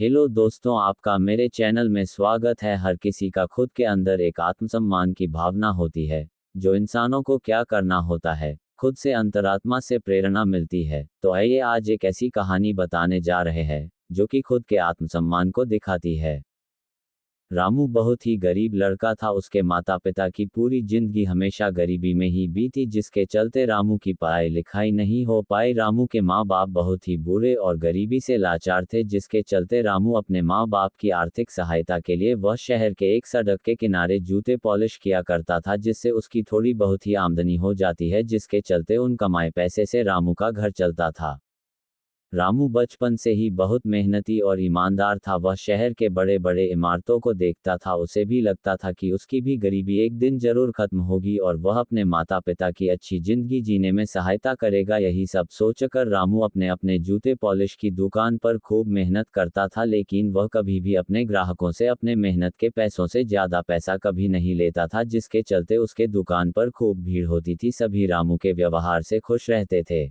Hello दोस्तों, आपका मेरे चैनल में स्वागत है। हर किसी का खुद के अंदर एक आत्मसम्मान की भावना होती है, जो इंसानों को क्या करना होता है, खुद से अंतरात्मा से प्रेरणा मिलती है। तो आइए आज एक ऐसी कहानी बताने जा रहे हैं, जो कि खुद के आत्मसम्मान को दिखाती है। रामू बहुत ही गरीब लड़का था। उसके माता पिता की पूरी जिंदगी हमेशा गरीबी में ही बीती, जिसके चलते रामू की पढ़ाई लिखाई नहीं हो पाई। रामू के माँ बाप बहुत ही बुरे और गरीबी से लाचार थे, जिसके चलते रामू अपने माँ बाप की आर्थिक सहायता के लिए वह शहर के एक सड़क के किनारे जूते पॉलिश किया करता था, जिससे उसकी थोड़ी बहुत ही आमदनी हो जाती है, जिसके चलते उन कमाए पैसे से रामू का घर चलता था। रामू बचपन से ही बहुत मेहनती और ईमानदार था। वह शहर के बड़े बड़े इमारतों को देखता था, उसे भी लगता था कि उसकी भी गरीबी एक दिन जरूर खत्म होगी और वह अपने माता पिता की अच्छी जिंदगी जीने में सहायता करेगा। यही सब सोचकर रामू अपने अपने जूते पॉलिश की दुकान पर खूब मेहनत करता था, लेकिन वह कभी भी अपने ग्राहकों से अपने मेहनत के पैसों से ज्यादा पैसा कभी नहीं लेता था, जिसके चलते उसके दुकान पर खूब भीड़ होती थी। सभी रामू के व्यवहार से खुश रहते थे।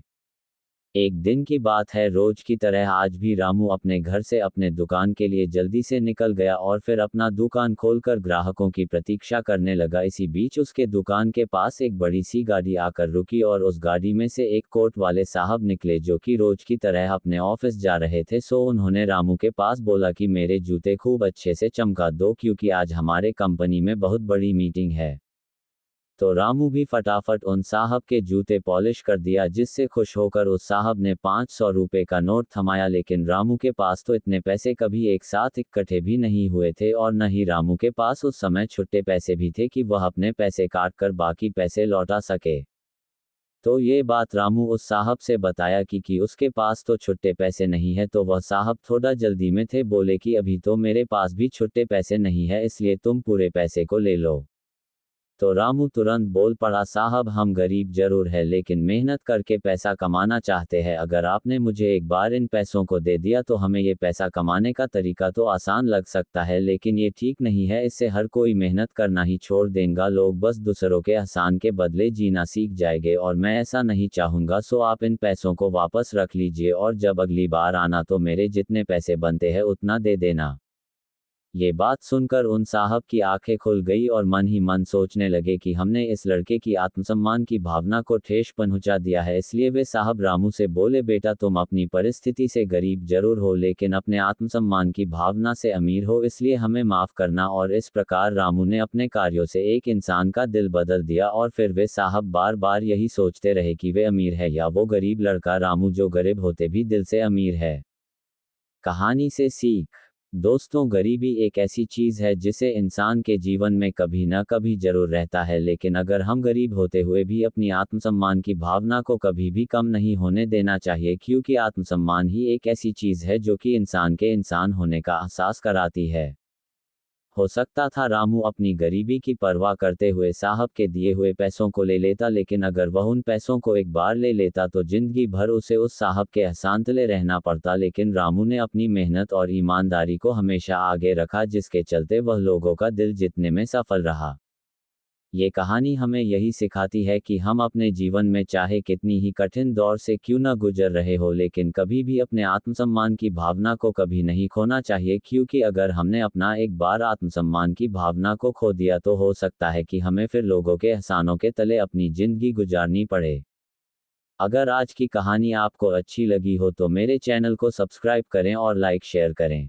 एक दिन की बात है, रोज की तरह आज भी रामू अपने घर से अपने दुकान के लिए जल्दी से निकल गया और फिर अपना दुकान खोलकर ग्राहकों की प्रतीक्षा करने लगा। इसी बीच उसके दुकान के पास एक बड़ी सी गाड़ी आकर रुकी और उस गाड़ी में से एक कोट वाले साहब निकले, जो कि रोज की तरह अपने ऑफिस जा रहे थे। सो उन्होंने रामू के पास बोला कि मेरे जूते खूब अच्छे से चमका दो, क्योंकि आज हमारे कंपनी में बहुत बड़ी मीटिंग है। तो रामू भी फटाफट उन साहब के जूते पॉलिश कर दिया, जिससे खुश होकर उस साहब ने 500 रुपए का नोट थमाया। लेकिन रामू के पास तो इतने पैसे कभी एक साथ इकट्ठे भी नहीं हुए थे, और न ही रामू के पास उस समय छुट्टे पैसे भी थे कि वह अपने पैसे काट कर बाकी पैसे लौटा सके। तो ये बात रामू उस साहब से बताया कि उसके पास तो छुट्टे पैसे नहीं है। तो वह साहब थोड़ा जल्दी में थे, बोले कि अभी तो मेरे पास भी छुट्टे पैसे नहीं है, इसलिए तुम पूरे पैसे को ले लो। तो रामू तुरंत बोल पड़ा, साहब हम गरीब जरूर है, लेकिन मेहनत करके पैसा कमाना चाहते हैं। अगर आपने मुझे एक बार इन पैसों को दे दिया तो हमें ये पैसा कमाने का तरीका तो आसान लग सकता है, लेकिन ये ठीक नहीं है। इससे हर कोई मेहनत करना ही छोड़ देगा, लोग बस दूसरों के एहसान के बदले जीना सीख जाएंगे, और मैं ऐसा नहीं चाहूंगा। सो आप इन पैसों को वापस रख लीजिए, और जब अगली बार आना तो मेरे जितने पैसे बनते हैं उतना दे देना। ये बात सुनकर उन साहब की आंखें खुल गई और मन ही मन सोचने लगे कि हमने इस लड़के की आत्मसम्मान की भावना को ठेस पहुंचा दिया है। इसलिए वे साहब रामू से बोले, बेटा तुम अपनी परिस्थिति से गरीब जरूर हो, लेकिन अपने आत्मसम्मान की भावना से अमीर हो, इसलिए हमें माफ करना। और इस प्रकार रामू ने अपने कार्यों से एक इंसान का दिल बदल दिया। और फिर वे साहब बार बार यही सोचते रहे कि वे अमीर है या वो गरीब लड़का रामू, जो गरीब होते भी दिल से अमीर है। कहानी से सीख। दोस्तों, गरीबी एक ऐसी चीज है जिसे इंसान के जीवन में कभी ना कभी जरूर रहता है, लेकिन अगर हम गरीब होते हुए भी अपनी आत्मसम्मान की भावना को कभी भी कम नहीं होने देना चाहिए, क्योंकि आत्मसम्मान ही एक ऐसी चीज है जो कि इंसान के इंसान होने का एहसास कराती है। हो सकता था रामू अपनी गरीबी की परवाह करते हुए साहब के दिए हुए पैसों को ले लेता, लेकिन अगर वह उन पैसों को एक बार ले लेता तो जिंदगी भर उसे उस साहब के एहसान तले रहना पड़ता। लेकिन रामू ने अपनी मेहनत और ईमानदारी को हमेशा आगे रखा, जिसके चलते वह लोगों का दिल जीतने में सफल रहा। ये कहानी हमें यही सिखाती है कि हम अपने जीवन में चाहे कितनी ही कठिन दौर से क्यों न गुजर रहे हो, लेकिन कभी भी अपने आत्मसम्मान की भावना को कभी नहीं खोना चाहिए, क्योंकि अगर हमने अपना एक बार आत्मसम्मान की भावना को खो दिया तो हो सकता है कि हमें फिर लोगों के एहसानों के तले अपनी जिंदगी गुजारनी पड़े। अगर आज की कहानी आपको अच्छी लगी हो तो मेरे चैनल को सब्सक्राइब करें और लाइक शेयर करें।